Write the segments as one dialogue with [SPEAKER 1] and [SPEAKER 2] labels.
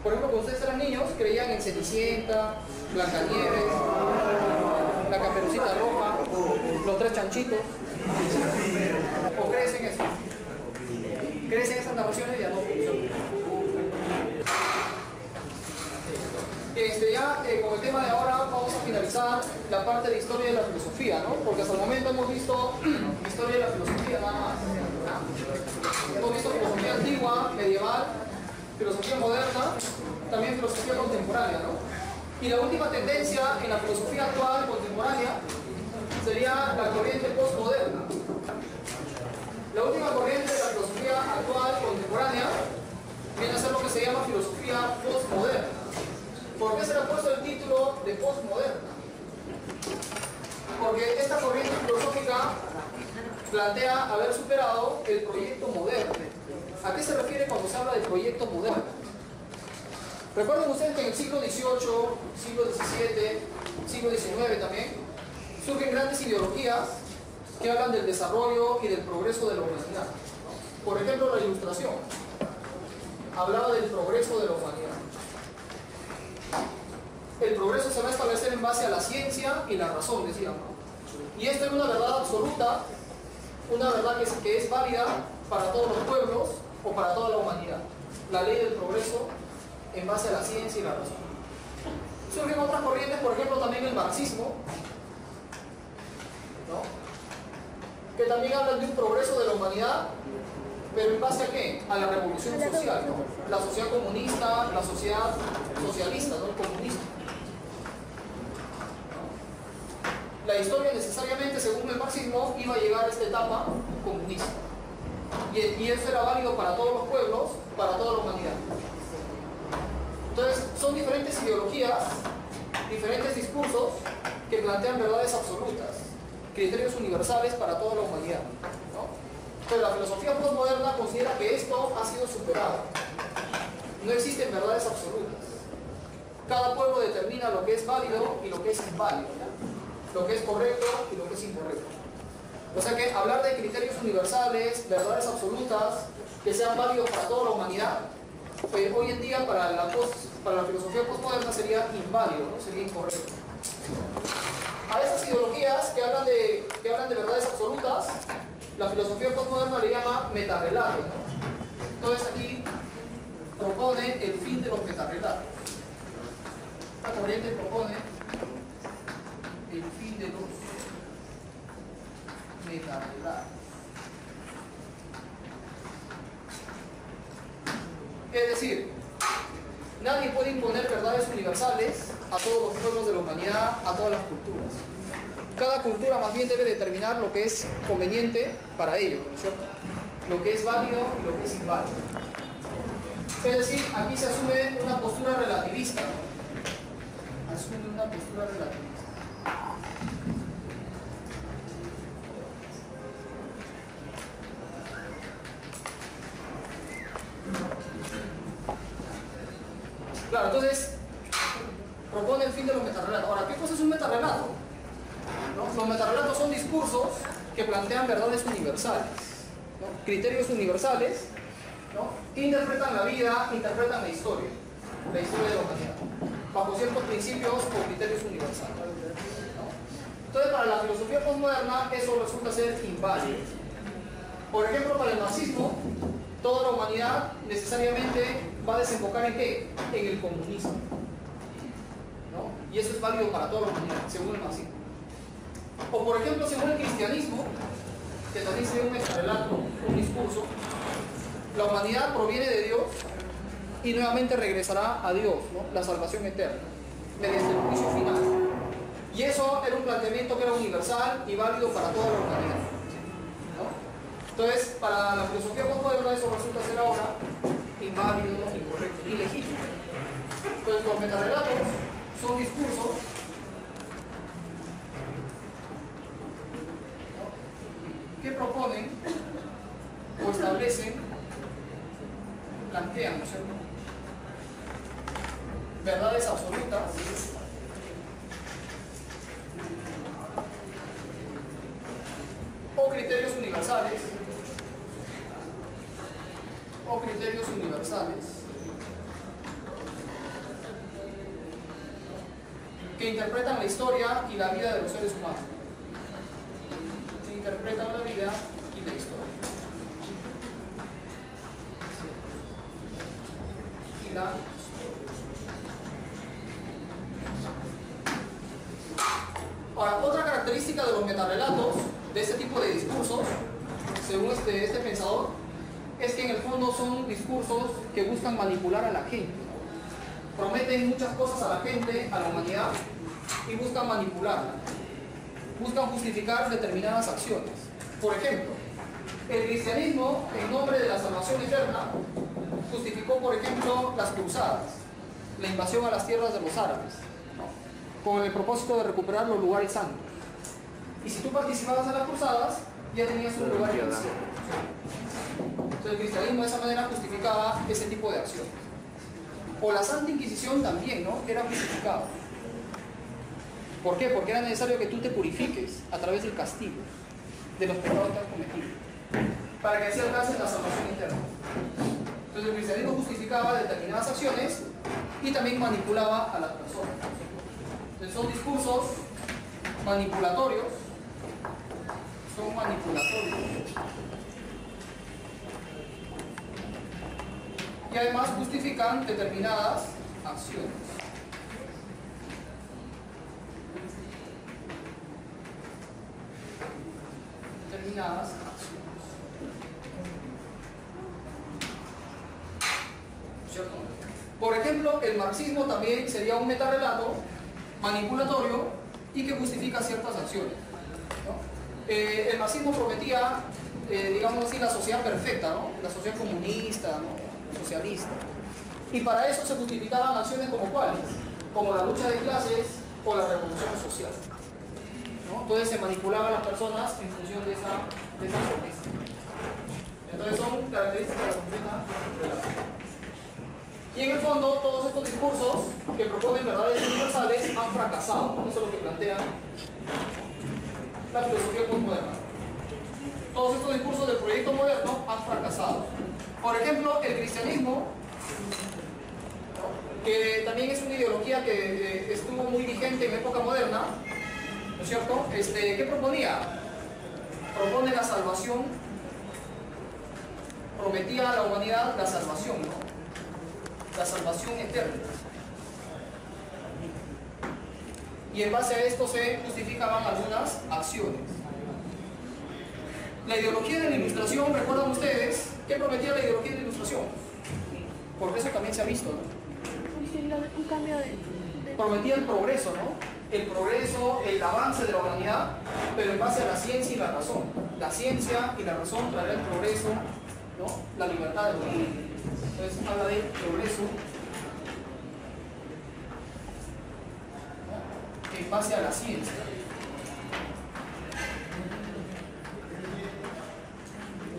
[SPEAKER 1] Por ejemplo, cuando ustedes eran niños, creían en Cenicienta, Blancanieves, la Caperucita Roja, los tres chanchitos. ¿O crees en eso? ¿Crees en esas narraciones? Ya no funcionan. Con el tema de ahora vamos a finalizar la parte de historia de la filosofía, ¿no? Porque hasta el momento hemos visto historia de la filosofía nada más. Hemos visto filosofía antigua, medieval, filosofía moderna, también filosofía contemporánea, ¿no? Y la última tendencia en la filosofía actual, contemporánea, sería la corriente postmoderna. La última corriente de la filosofía actual, contemporánea, viene a ser lo que se llama filosofía postmoderna. ¿Por qué se le ha puesto el título de postmoderna? Porque esta corriente filosófica plantea haber superado el proyecto moderno. ¿A qué se refiere cuando se habla de proyecto moderno? Recuerden ustedes que en el siglo XVIII, siglo XVII, siglo XIX también, surgen grandes ideologías que hablan del desarrollo y del progreso de la humanidad. Por ejemplo, la Ilustración hablaba del progreso de la humanidad. El progreso se va a establecer en base a la ciencia y la razón, decíamos. Y esto es una verdad absoluta, una verdad que es válida para todos los pueblos o para toda la humanidad. La ley del progreso en base a la ciencia y la razón. Surgen otras corrientes, por ejemplo, también el marxismo, ¿no? Que también hablan de un progreso de la humanidad, pero ¿en base a qué? A la revolución social, ¿no? La sociedad comunista, la sociedad socialista, ¿no? El comunismo. La historia necesariamente, según el marxismo, iba a llegar a esta etapa comunista. Y eso era válido para todos los pueblos, para toda la humanidad. Entonces, son diferentes ideologías, diferentes discursos que plantean verdades absolutas, criterios universales para toda la humanidad, ¿no? Pero la filosofía postmoderna considera que esto ha sido superado. No existen verdades absolutas. Cada pueblo determina lo que es válido y lo que es inválido, ¿no? Lo que es correcto y lo que es incorrecto. O sea que hablar de criterios universales, verdades absolutas, que sean válidos para toda la humanidad, hoy en día para la filosofía postmoderna sería inválido, ¿no? Sería incorrecto. A esas ideologías que hablan de verdades absolutas, la filosofía postmoderna le llama metarrelatos, ¿no? Entonces aquí propone el fin de los metarrelatos. La corriente propone el fin de los metarrelatos. Es decir, nadie puede imponer verdades universales a todos los pueblos de la humanidad, a todas las culturas. Cada cultura más bien debe determinar lo que es conveniente para ello, ¿no es cierto? Lo que es válido y lo que es inválido. Es decir, aquí se asume una postura relativista, ¿no? Asume una postura relativista. Claro, entonces propone el fin de los metarrelatos. Ahora, ¿qué cosa es un metarrelato? ¿No? Los metarrelatos son discursos que plantean verdades universales, ¿no? Criterios universales, ¿no? Que interpretan la vida, interpretan la historia de la humanidad, bajo ciertos principios o criterios universales, ¿no? Entonces, para la filosofía postmoderna, eso resulta ser inválido. Por ejemplo, para el marxismo, toda la humanidad necesariamente va a desembocar ¿en qué? En el comunismo, ¿no? Y eso es válido para toda la humanidad, según el marxismo. O por ejemplo, según el cristianismo, que también sería un metarrelato, un discurso, la humanidad proviene de Dios y nuevamente regresará a Dios, ¿no? La salvación eterna, mediante el juicio final. Y eso era un planteamiento que era universal y válido para toda la humanidad, ¿no? Entonces, para la filosofía postmoderna eso resulta ser ahora inválido, incorrecto, ilegítimo. Entonces, los metarrelatos son discursos, ¿no? Que proponen o establecen, plantean, ¿no es cierto?, verdades absolutas o criterios universales que interpretan la historia y la vida de los seres humanos. Que interpretan la vida y la historia. Y la Ahora, otra característica de los metarrelatos, de este tipo de discursos, según este pensador, es que en el fondo son discursos que buscan manipular a la gente. Prometen muchas cosas a la gente, a la humanidad, y buscan manipularla. Buscan justificar determinadas acciones. Por ejemplo, el cristianismo, en nombre de la salvación eterna, justificó, por ejemplo, las cruzadas, la invasión a las tierras de los árabes, con el propósito de recuperar los lugares santos. Y si tú participabas en las cruzadas, ya tenías un lugar en el cielo. Entonces el cristianismo de esa manera justificaba ese tipo de acciones. O la Santa Inquisición también, ¿no? Era justificada. ¿Por qué? Porque era necesario que tú te purifiques a través del castigo de los pecados que has cometido, para que así alcances la salvación eterna. Entonces el cristianismo justificaba determinadas acciones y también manipulaba a las personas. Entonces son discursos manipulatorios. Son manipulatorios. Y además justifican determinadas acciones. Determinadas acciones. ¿Cierto? Por ejemplo, el marxismo también sería un metarrelato manipulatorio y que justifica ciertas acciones, ¿no? El marxismo prometía, digamos así, la sociedad perfecta, ¿no? La sociedad comunista, ¿no? Socialista. Y para eso se justificaban acciones como cuáles, como la lucha de clases o la revolución social, ¿no? Entonces se manipulaban a las personas en función de esa promesa. Entonces son características de la completa relación. Y en el fondo, todos estos discursos que proponen verdades universales han fracasado, ¿no? Eso es lo que plantea la filosofía postmoderna. Todos estos discursos del proyecto moderno han fracasado. Por ejemplo, el cristianismo, que también es una ideología que estuvo muy vigente en época moderna, ¿no es cierto? ¿Qué proponía? Propone la salvación, prometía a la humanidad la salvación, ¿no? La salvación eterna. Y en base a esto se justificaban algunas acciones. La ideología de la Ilustración, ¿recuerdan ustedes qué prometía la ideología de la Ilustración? Porque eso también se ha visto, ¿no?
[SPEAKER 2] Un cambio de...
[SPEAKER 1] Prometía el progreso, ¿no? El progreso, el avance de la humanidad, pero en base a la ciencia y la razón. La ciencia y la razón traerán el progreso, ¿no? La libertad del hombre. Entonces habla de progreso, ¿no? En base a la ciencia.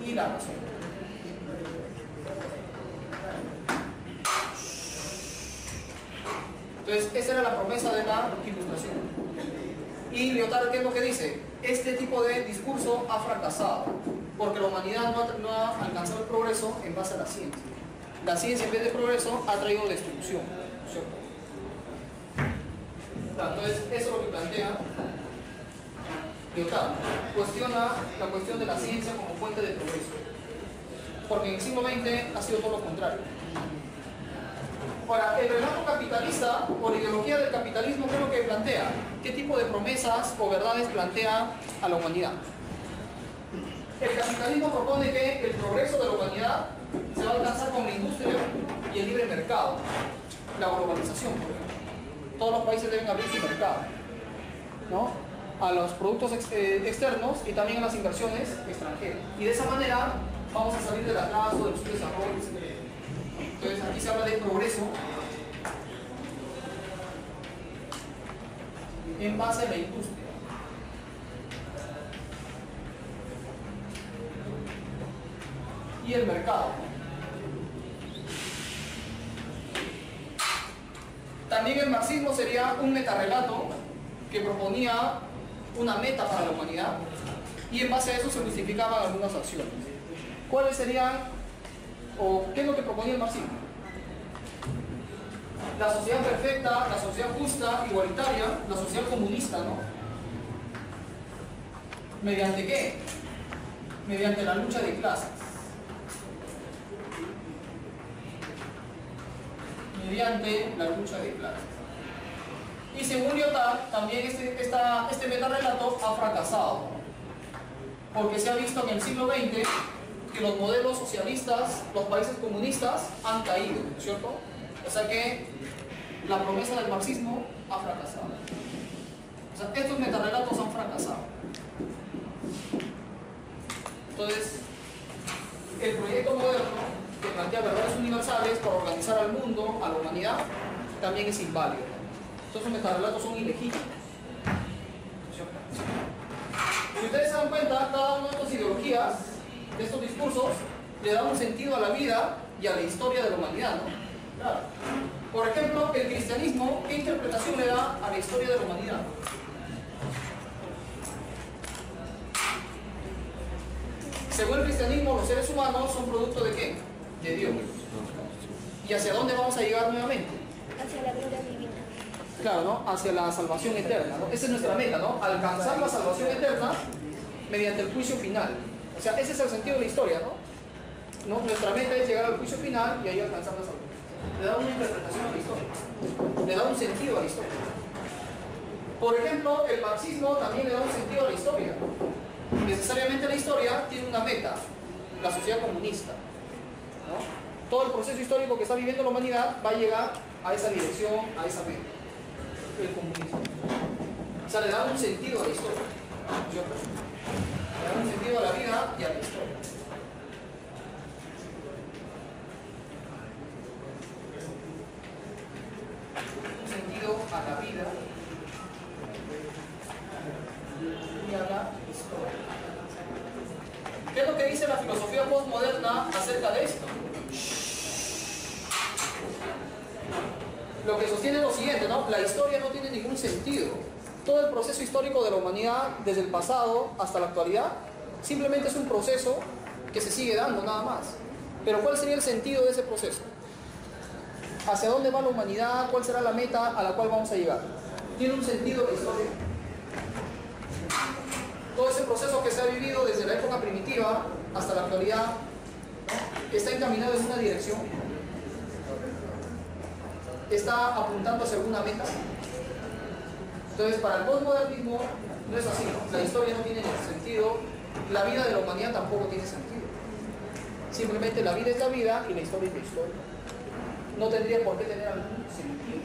[SPEAKER 1] Y la razón. Entonces, esa era la promesa de la Ilustración. Y Lyotard, ¿qué es lo que dice? Este tipo de discurso ha fracasado, porque la humanidad no ha alcanzado el progreso en base a la ciencia. La ciencia, en vez de progreso, ha traído destrucción, ¿cierto? Entonces, eso es lo que plantea Lyotard. Cuestiona la cuestión de la ciencia como fuente de progreso, porque en el siglo XX ha sido todo lo contrario. Ahora, el relato capitalista o la ideología del capitalismo, ¿qué es lo que plantea? ¿Qué tipo de promesas o verdades plantea a la humanidad? El capitalismo propone que el progreso de la humanidad se va a alcanzar con la industria y el libre mercado, la globalización, por ejemplo. Todos los países deben abrir su mercado, ¿no? A los productos externos y también a las inversiones extranjeras. Y de esa manera vamos a salir del atraso, de los desarrollos. Entonces aquí se habla de progreso en base a la industria. Y el mercado. También el marxismo sería un metarrelato que proponía una meta para la humanidad y en base a eso se justificaban algunas acciones. ¿Cuáles serían o qué es lo que proponía el marxismo? la sociedad perfecta, la sociedad justa, igualitaria, la sociedad comunista, ¿no? ¿Mediante qué? Mediante la lucha de clases. Mediante la lucha de clases. Y según Lyotard, también este metarrelato ha fracasado, ¿no? Porque se ha visto en el siglo XX que los modelos socialistas, los países comunistas han caído, ¿cierto? O sea que la promesa del marxismo ha fracasado. O sea, estos metarrelatos han fracasado. Entonces, el proyecto moderno que plantea verdades universales para organizar al mundo, a la humanidad, también es inválido. Entonces, los metarrelatos son ilegítimos. Si ustedes se dan cuenta, cada una de estas ideologías, de estos discursos, le da un sentido a la vida y a la historia de la humanidad, ¿no? Claro. Por ejemplo, el cristianismo, ¿qué interpretación le da a la historia de la humanidad? Según el cristianismo, los seres humanos son producto ¿de qué? De Dios. ¿Y hacia dónde vamos a llegar nuevamente?
[SPEAKER 2] Hacia la gloria divina.
[SPEAKER 1] Claro, ¿no? Hacia la salvación eterna, ¿no? Esa es nuestra meta, ¿no? Alcanzar la salvación eterna mediante el juicio final. O sea, ese es el sentido de la historia, ¿no? Nuestra meta es llegar al juicio final y ahí alcanzar la salvación. Le da una interpretación a la historia. Le da un sentido a la historia. Por ejemplo, el marxismo también le da un sentido a la historia. Necesariamente la historia tiene una meta, la sociedad comunista, ¿no? Todo el proceso histórico que está viviendo la humanidad va a llegar a esa dirección, a esa meta, el comunismo. O sea, le da un sentido a la historia. Le da un sentido a la vida y a la historia. Un sentido a la vida y a la historia. ¿Qué es lo que dice la filosofía postmoderna acerca de esto? Lo que sostiene es lo siguiente, ¿no? La historia no tiene ningún sentido. Todo el proceso histórico de la humanidad, desde el pasado hasta la actualidad, simplemente es un proceso que se sigue dando, nada más. Pero ¿cuál sería el sentido de ese proceso? ¿Hacia dónde va la humanidad? ¿Cuál será la meta a la cual vamos a llegar? ¿Tiene un sentido la historia? Todo ese proceso que se ha vivido desde la época primitiva hasta la actualidad, ¿no? Está encaminado en una dirección, está apuntando hacia alguna meta. Entonces, para el postmodernismo no es así, ¿no? La historia no tiene ningún sentido, la vida de la humanidad tampoco tiene sentido. Simplemente la vida es la vida y la historia es la historia. No tendría por qué tener algún sentido.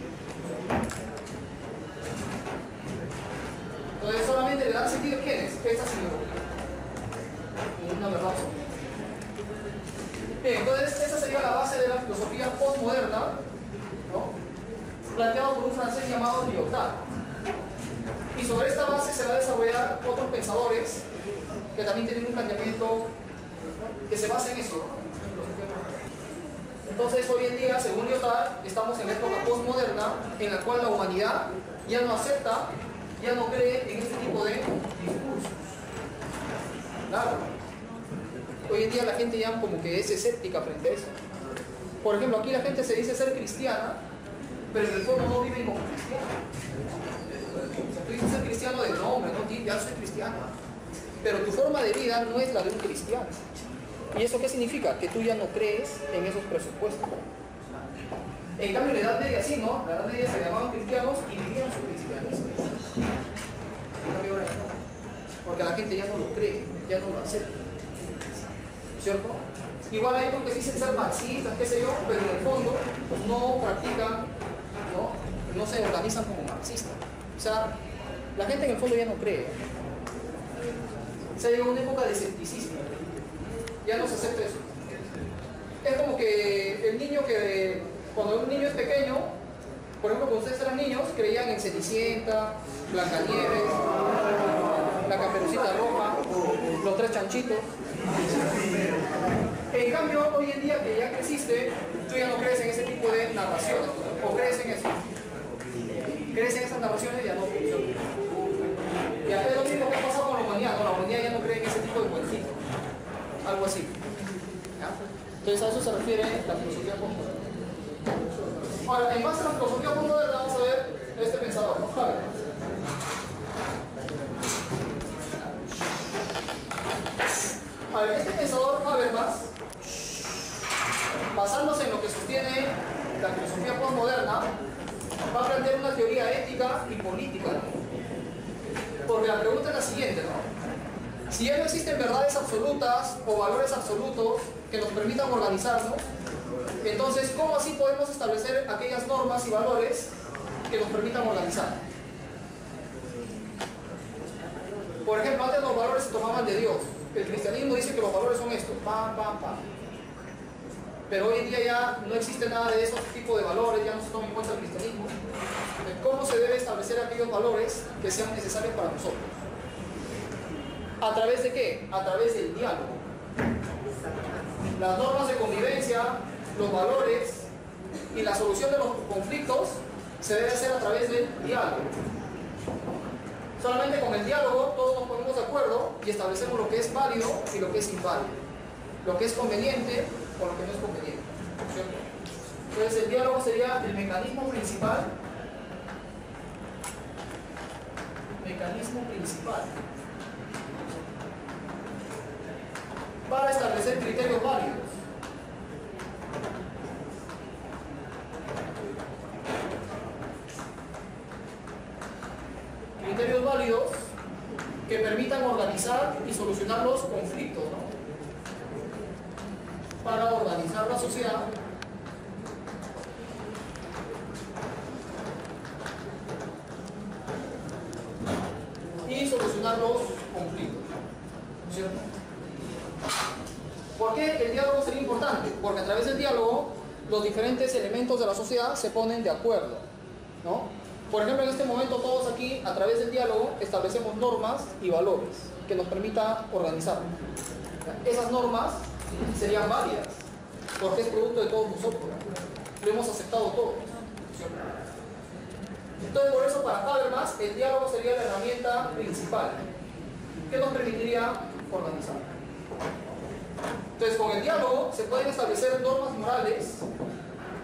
[SPEAKER 1] Entonces solamente le dan sentido a quiénes, estas ideologías. Una verdad absoluta. Bien, entonces esa sería la base de la filosofía postmoderna, ¿no? Planteado por un francés llamado Lyotard. Y sobre esta base se va a desarrollar otros pensadores que también tienen un planteamiento que se basa en eso, ¿no? Entonces hoy en día, según Lyotard, estamos en la época postmoderna en la cual la humanidad ya no acepta, ya no cree en este tipo de discursos. Claro. Hoy en día la gente ya como que es escéptica frente a eso. Por ejemplo, aquí la gente se dice ser cristiana, pero en el fondo no viven como cristianos. O sea, tú dices ser cristiano de nombre, no, ya soy cristiano. Pero tu forma de vida no es la de un cristiano. ¿Y eso qué significa? Que tú ya no crees en esos presupuestos. En cambio, en la Edad Media sí, ¿no? La Edad Media se llamaban cristianos y vivían su cristianismo. En cambio ahora no. Porque la gente ya no lo cree, ya no lo acepta. ¿Cierto? Igual hay otros que dicen ser marxistas, qué sé yo, pero en el fondo no practican, no se organizan como marxistas. O sea, la gente en el fondo ya no cree. Se ha llegado a una época de escepticismo. Ya no se acepta eso. Es como que el niño que, cuando un niño es pequeño, por ejemplo, cuando ustedes eran niños, creían en Cenicienta, Blancanieves, la Caperucita Roja, los tres chanchitos. En cambio, hoy en día que ya creciste, tú ya no crees en ese tipo de narraciones, o crees en eso. Crees en esas narraciones y ya no funcionan. Y acá es lo mismo que ha pasado con la humanidad, ¿no? La humanidad ya no cree en ese tipo de cuentitos. Algo así. ¿Ya? Entonces a eso se refiere la filosofía postmoderna. Ahora, en base a la filosofía postmoderna vamos a ver este pensador, ¿no? Habermas. A ver, este pensador Habermas, basándose en lo que sostiene la filosofía postmoderna, va a plantear una teoría ética y política, ¿no? Porque la pregunta es la siguiente, ¿no? Si ya no existen verdades absolutas o valores absolutos que nos permitan organizarnos, entonces, ¿cómo así podemos establecer aquellas normas y valores que nos permitan organizar? Por ejemplo, antes los valores se tomaban de Dios. El cristianismo dice que los valores son estos, pam, pam, pam. Pero hoy en día ya no existe nada de esos tipos de valores, ya no se toma en cuenta el cristianismo. ¿Cómo se debe establecer aquellos valores que sean necesarios para nosotros? ¿A través de qué? A través del diálogo. Las normas de convivencia, los valores y la solución de los conflictos se debe hacer a través del diálogo. Solamente con el diálogo todos nos ponemos de acuerdo y establecemos lo que es válido y lo que es inválido, lo que es conveniente o lo que no es conveniente, ¿cierto? Entonces el diálogo sería el mecanismo principal para establecer criterios válidos. Criterios válidos que permitan organizar y solucionar los conflictos, ¿no? Para organizar la sociedad y solucionar los conflictos, ¿cierto? ¿Por qué el diálogo sería importante? Porque a través del diálogo los diferentes elementos de la sociedad se ponen de acuerdo, ¿no? Por ejemplo, en este momento todos aquí, a través del diálogo, establecemos normas y valores que nos permita organizarnos. Esas normas serían válidas, porque es producto de todos nosotros, lo hemos aceptado todos. Entonces, por eso, para Habermas, el diálogo sería la herramienta principal que nos permitiría organizar. Entonces, con el diálogo se pueden establecer normas morales,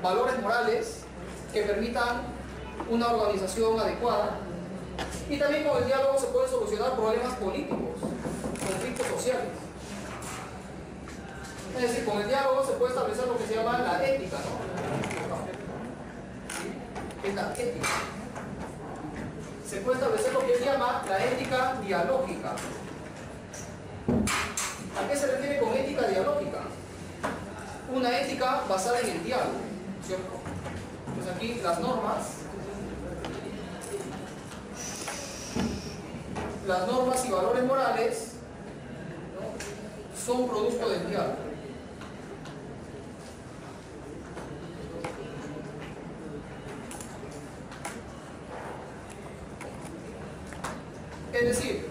[SPEAKER 1] valores morales, que permitan una organización adecuada, y también con el diálogo se pueden solucionar problemas políticos, conflictos sociales. Es decir, con el diálogo se puede establecer lo que se llama la ética, ¿no? Es la ética. Se puede establecer lo que se llama la ética dialógica. ¿A qué se refiere con ética dialógica? Una ética basada en el diálogo, ¿cierto? Pues aquí las normas y valores morales, ¿no? Son producto del diálogo. Es decir,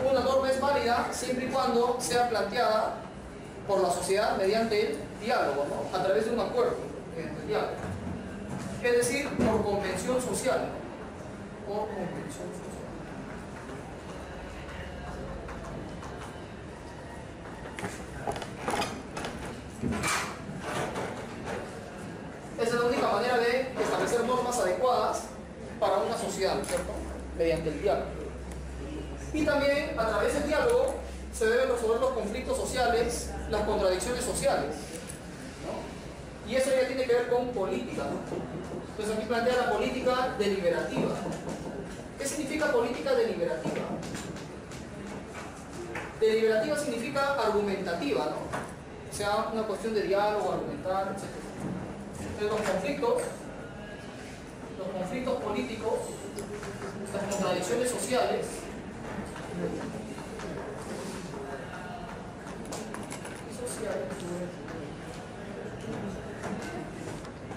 [SPEAKER 1] una norma es válida siempre y cuando sea planteada por la sociedad mediante el diálogo, ¿no? A través de un acuerdo, mediante el diálogo. Es decir, por convención social. Por convención social. Esa es la única manera de establecer normas adecuadas para una sociedad, ¿cierto? Mediante el diálogo. Y también, a través del diálogo, se deben resolver los conflictos sociales, las contradicciones sociales, ¿no? Y eso ya tiene que ver con política, ¿no? Entonces aquí plantea la política deliberativa. ¿Qué significa política deliberativa? Deliberativa significa argumentativa, ¿no? O sea, una cuestión de diálogo, argumentar, etc. Entonces los conflictos políticos, las contradicciones sociales,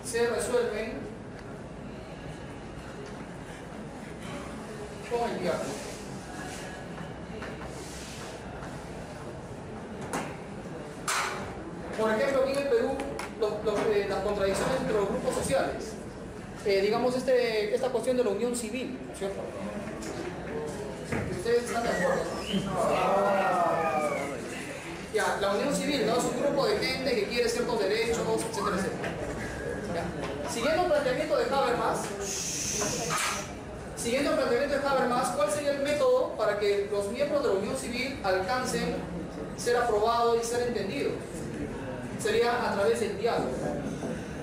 [SPEAKER 1] se resuelven con el diálogo. Por ejemplo, aquí en el Perú, las contradicciones entre los grupos sociales, digamos esta cuestión de la unión civil, ¿no es cierto? ¿Ustedes están de acuerdo? Ya, la unión civil, ¿no? Es un grupo de gente que quiere ciertos derechos, etcétera, etcétera. Ya. Siguiendo el planteamiento de Habermas, ¿cuál sería el método para que los miembros de la unión civil alcancen ser aprobados y ser entendidos? Sería a través del diálogo.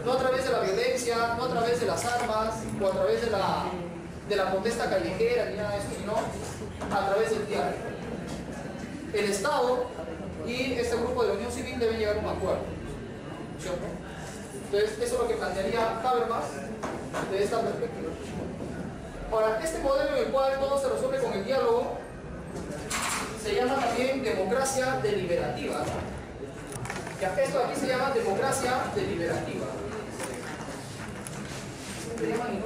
[SPEAKER 1] No a través de la violencia, no a través de las armas, o a través de la protesta callejera, ni nada de eso, sino a través del diálogo. El Estado y este grupo de la unión civil deben llegar a un acuerdo, ¿cierto? Entonces, eso es lo que plantearía Habermas de esta perspectiva. Ahora, este modelo en el cual todo se resuelve con el diálogo se llama también democracia deliberativa. Ya, esto aquí se llama democracia deliberativa. Se llaman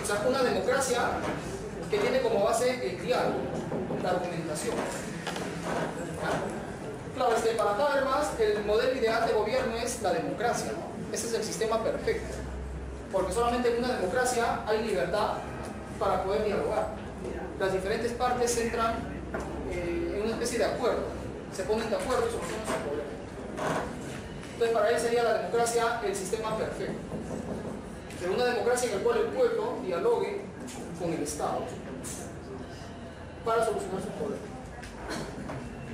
[SPEAKER 1] o sea, una democracia que tiene como base el diálogo, la argumentación. Claro, para Habermas, el modelo ideal de gobierno es la democracia, ¿no? Ese es el sistema perfecto, porque solamente en una democracia hay libertad para poder dialogar. Las diferentes partes entran en una especie de acuerdo, se ponen de acuerdo y solucionan su problema. Entonces, para él sería la democracia el sistema perfecto. Pero una democracia en la cual el pueblo dialogue con el Estado para solucionar sus problemas.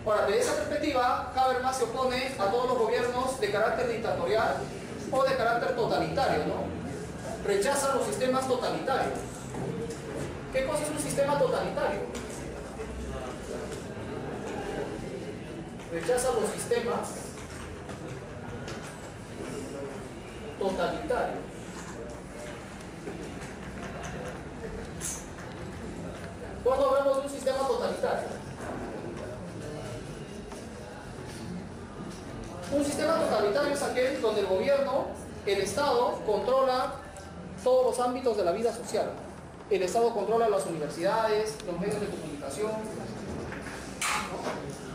[SPEAKER 1] Ahora, de esa perspectiva, Habermas se opone a todos los gobiernos de carácter dictatorial o de carácter totalitario, ¿no? Rechaza los sistemas totalitarios. ¿Qué cosa es un sistema totalitario? Rechaza los sistemas totalitarios. ¿Cuándo hablamos de un sistema totalitario? Un sistema totalitario es aquel donde el gobierno, el Estado, controla todos los ámbitos de la vida social. El Estado controla las universidades, los medios de comunicación, ¿no?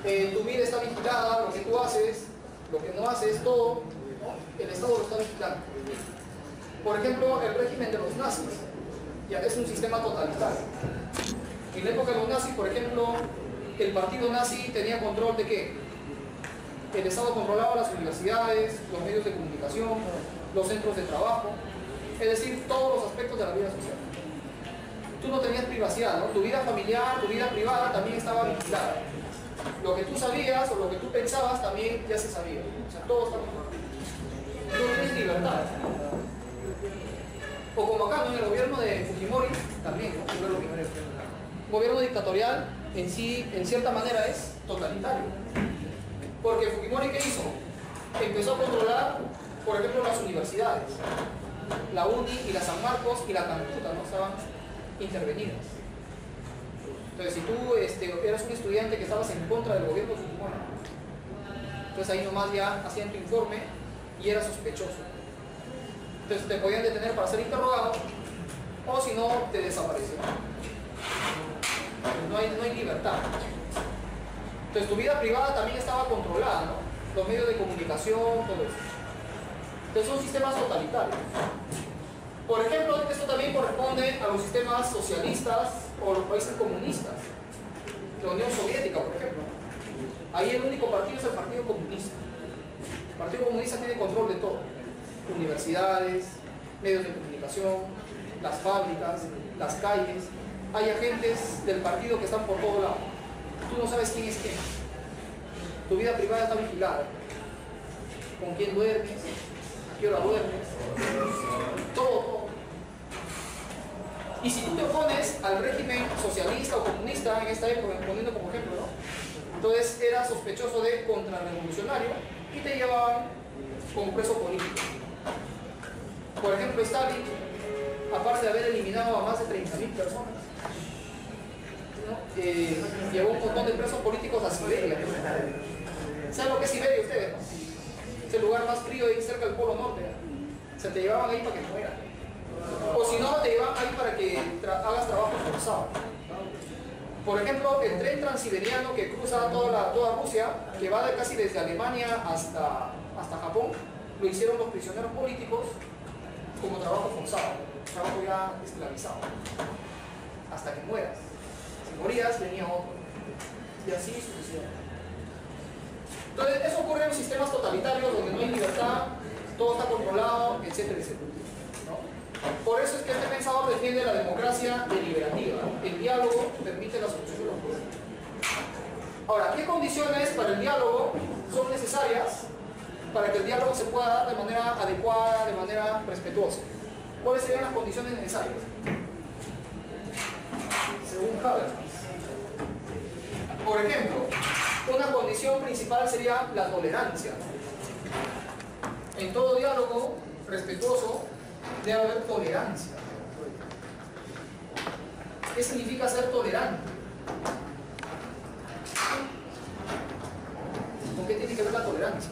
[SPEAKER 1] Tu vida está vigilada, lo que tú haces, lo que no haces, todo, ¿no? El Estado lo está vigilando. Por ejemplo, el régimen de los nazis, ya es un sistema totalitario. En la época de los nazis, por ejemplo, el partido nazi tenía control de ¿qué? El Estado controlaba las universidades, los medios de comunicación, los centros de trabajo, es decir, todos los aspectos de la vida social. Tú no tenías privacidad, ¿no? Tu vida familiar, tu vida privada también estaba vigilada. Lo que tú sabías o lo que tú pensabas también ya se sabía. O sea, todo estaba controlado. No tienes libertad. O como acá, ¿no? En el gobierno de Fujimori también, ¿no? Un gobierno dictatorial en sí, en cierta manera, es totalitario. Porque Fujimori, ¿qué hizo? Empezó a controlar, por ejemplo, las universidades. La UNI y la San Marcos y la Cantuta, ¿no? Estaban intervenidas. Entonces, si tú eras un estudiante que estabas en contra del gobierno de Fujimori, entonces ahí nomás ya hacían tu informe y era sospechoso. Entonces te podían detener para ser interrogado o si no, te desaparecían. No hay libertad. Entonces tu vida privada también estaba controlada, ¿no? Los medios de comunicación, todo eso. Entonces son sistemas totalitarios. Por ejemplo, esto también corresponde a los sistemas socialistas o los países comunistas. La Unión Soviética, por ejemplo. Ahí el único partido es el Partido Comunista. El Partido Comunista tiene control de todo. Universidades, medios de comunicación, las fábricas, las calles. Hay agentes del partido que están por todo lado. Tú no sabes quién es quién. Tu vida privada está vigilada. Con quién duermes, a qué hora duermes, todo. Y si tú te opones al régimen socialista o comunista en esta época, poniendo como ejemplo, ¿no? Entonces eras sospechoso de contrarrevolucionario y te llevaban como preso político. Por ejemplo, Stalin, aparte de haber eliminado a más de 30.000 personas, ¿no? Llevó un montón de presos políticos a Siberia. ¿Saben lo que es Siberia ustedes? ¿No? Es el lugar más frío ahí cerca del Polo Norte. Se te llevaban ahí para que mueras. O si no, te llevaban ahí para que hagas trabajo forzado. Por ejemplo, el tren transiberiano que cruza toda Rusia, que va casi desde Alemania hasta Japón, lo hicieron los prisioneros políticos como trabajo forzado, trabajo ya esclavizado. hasta que mueras. Si morías, venía otro. Y así sucesivamente. Entonces, eso ocurre en los sistemas totalitarios donde no hay libertad, todo está controlado, etcétera, etcétera, ¿no? Por eso es que este pensador defiende la democracia deliberativa, ¿no? El diálogo permite la solución de los problemas. Ahora, ¿qué condiciones para el diálogo son necesarias para que el diálogo se pueda dar de manera adecuada, de manera respetuosa? ¿Cuáles serían las condiciones necesarias? Según Habermas. Por ejemplo, una condición principal sería la tolerancia. En todo diálogo respetuoso debe haber tolerancia. ¿Qué significa ser tolerante? ¿Con qué tiene que ver la tolerancia?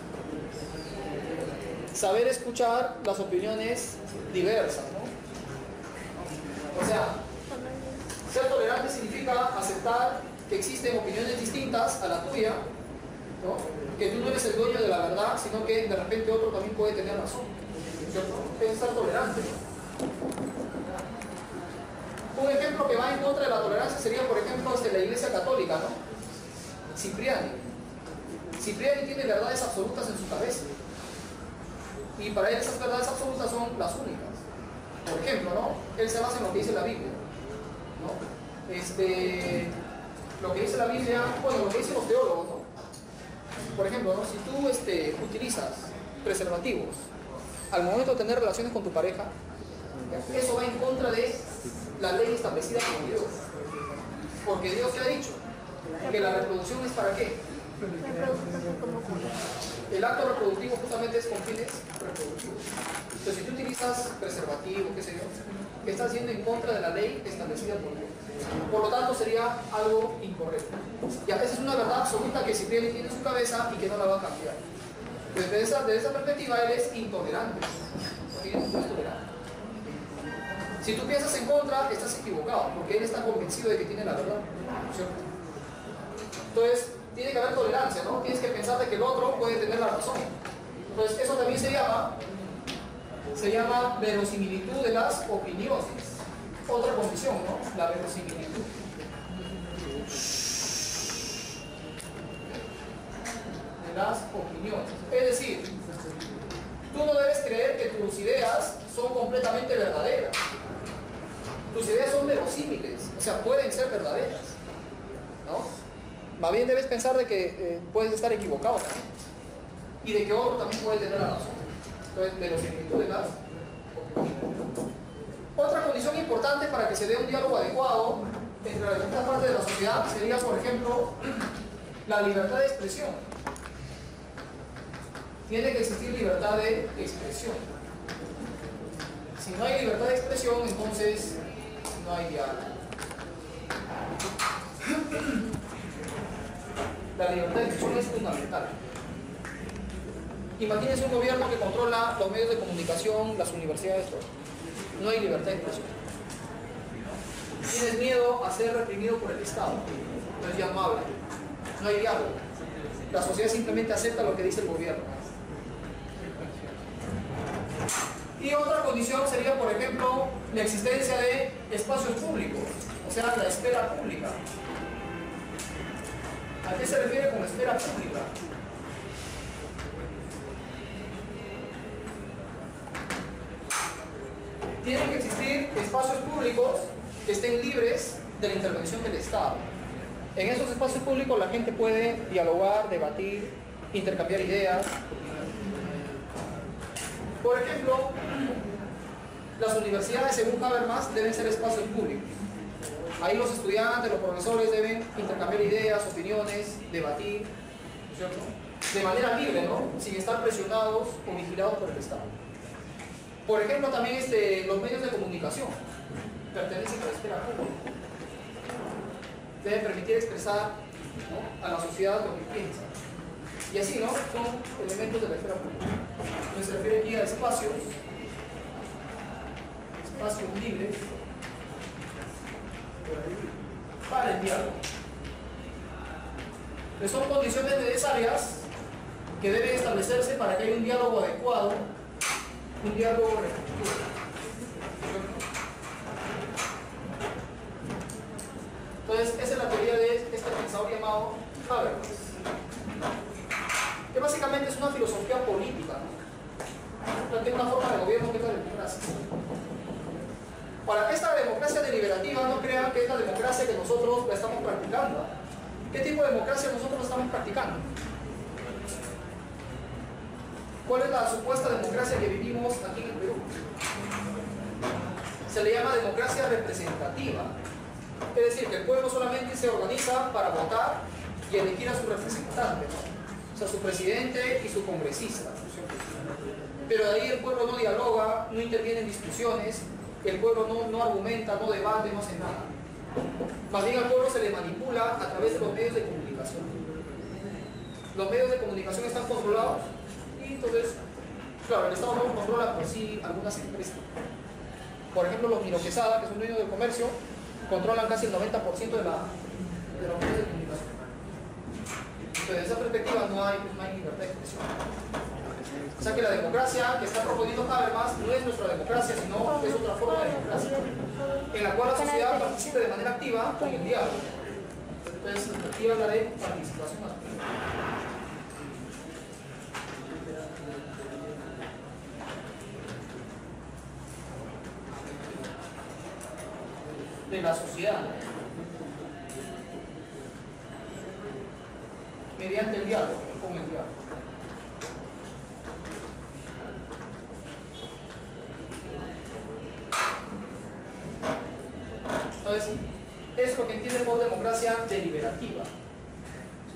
[SPEAKER 1] Saber escuchar las opiniones diversas, ¿no? O sea, ser tolerante significa aceptar que existen opiniones distintas a la tuya, ¿no? Que tú no eres el dueño de la verdad, sino que de repente otro también puede tener razón, ¿cierto? Es ser tolerante. Un ejemplo que va en contra de la tolerancia sería, por ejemplo, la Iglesia Católica, ¿no? Cipriani. Cipriani tiene verdades absolutas en su cabeza. Y para él esas verdades absolutas son las únicas. Por ejemplo, ¿no? Él se basa en lo que dice la Biblia, ¿no? Lo que dice la Biblia, bueno, lo que dicen los teólogos, ¿no? Por ejemplo, ¿no? Si tú utilizas preservativos al momento de tener relaciones con tu pareja, eso va en contra de la ley establecida por Dios. Porque Dios te ha dicho que la reproducción es para qué. El acto reproductivo justamente es con fines reproductivos. Entonces, si tú utilizas preservativo, qué sé yo, estás yendo en contra de la ley establecida por Dios. Por lo tanto, sería algo incorrecto. Ya, esa es una verdad absoluta que Cipriani tiene en su cabeza y que no la va a cambiar. Desde esa perspectiva, él es intolerante. No es tolerante. Si tú piensas en contra, estás equivocado, porque él está convencido de que tiene la verdad, ¿cierto? Entonces, tiene que haber tolerancia, ¿no? Tienes que pensar de que el otro puede tener la razón. Entonces, eso también se llama verosimilitud de las opiniones. Otra condición, ¿no? La verosimilitud. De las opiniones. Es decir, tú no debes creer que tus ideas son completamente verdaderas. Tus ideas son verosímiles, o sea, pueden ser verdaderas, ¿no? Más bien debes pensar de que puedes estar equivocado también. Y de que otro también puede tener la razón. Entonces, verosimilitud de las opiniones. Otra condición importante para que se dé un diálogo adecuado entre las distintas partes de la sociedad sería, por ejemplo, la libertad de expresión. Tiene que existir libertad de expresión. Si no hay libertad de expresión, entonces no hay diálogo. La libertad de expresión es fundamental. Imagínense un gobierno que controla los medios de comunicación, las universidades, todo. No hay libertad de expresión. Tienes miedo a ser reprimido por el Estado. Entonces ya no habla. No hay diálogo. La sociedad simplemente acepta lo que dice el gobierno. Y otra condición sería, por ejemplo, la existencia de espacios públicos, o sea, la esfera pública. ¿A qué se refiere con esfera pública? Tienen que existir espacios públicos que estén libres de la intervención del Estado. En esos espacios públicos la gente puede dialogar, debatir, intercambiar ideas. Por ejemplo, las universidades, según Habermas, deben ser espacios públicos. Ahí los estudiantes, los profesores deben intercambiar ideas, opiniones, debatir, ¿cierto? De manera libre, ¿no? Sin estar presionados o vigilados por el Estado. Por ejemplo, también los medios de comunicación pertenecen a la esfera pública. Deben permitir expresar, ¿no?, a la sociedad lo que piensa. Y así, ¿no? Son elementos de la esfera pública. Entonces se refiere aquí a espacios libres para el diálogo. Entonces son condiciones necesarias que deben establecerse para que haya un diálogo adecuado, un diálogo respetuoso. llamado Habermas, que básicamente es una filosofía política, ¿no? Plantea una forma de gobierno que es la democracia. Ahora, esta democracia deliberativa no crean que es la democracia que nosotros la estamos practicando. ¿Qué tipo de democracia nosotros estamos practicando? ¿Cuál es la supuesta democracia que vivimos aquí en el Perú? Se le llama democracia representativa. Es decir, que el pueblo solamente se organiza para votar y elegir a su representante, ¿no? O sea, su presidente y su congresista. Pero de ahí el pueblo no dialoga, no interviene en discusiones, el pueblo no argumenta, no debate, no hace nada. Más bien al pueblo se le manipula a través de los medios de comunicación. Los medios de comunicación están controlados y entonces, claro, el Estado no controla por sí algunas empresas. Por ejemplo, los Miro Quesada, que son dueños del comercio, controlan casi el 90% de los medios de comunicación. Entonces, desde esa perspectiva no hay libertad de expresión. O sea que la democracia que está proponiendo Habermas no es nuestra democracia, sino es otra forma de democracia, en la cual la sociedad participe de manera activa con el diálogo. Entonces, aquí hablaré de participación activa. De la sociedad mediante el diálogo, con el diálogo. Entonces, es lo que entiende por democracia deliberativa,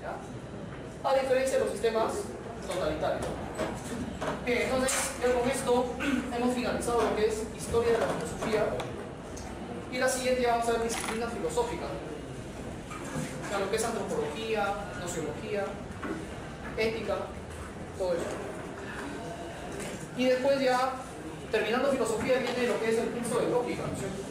[SPEAKER 1] ¿ya? A diferencia de los sistemas totalitarios. Bien, entonces, ya con esto hemos finalizado lo que es historia de la filosofía. Y la siguiente ya vamos a ver disciplina filosófica, o sea, lo que es antropología, sociología, ética, todo eso. Y después ya, terminando filosofía, viene lo que es el curso de lógica, ¿no es cierto?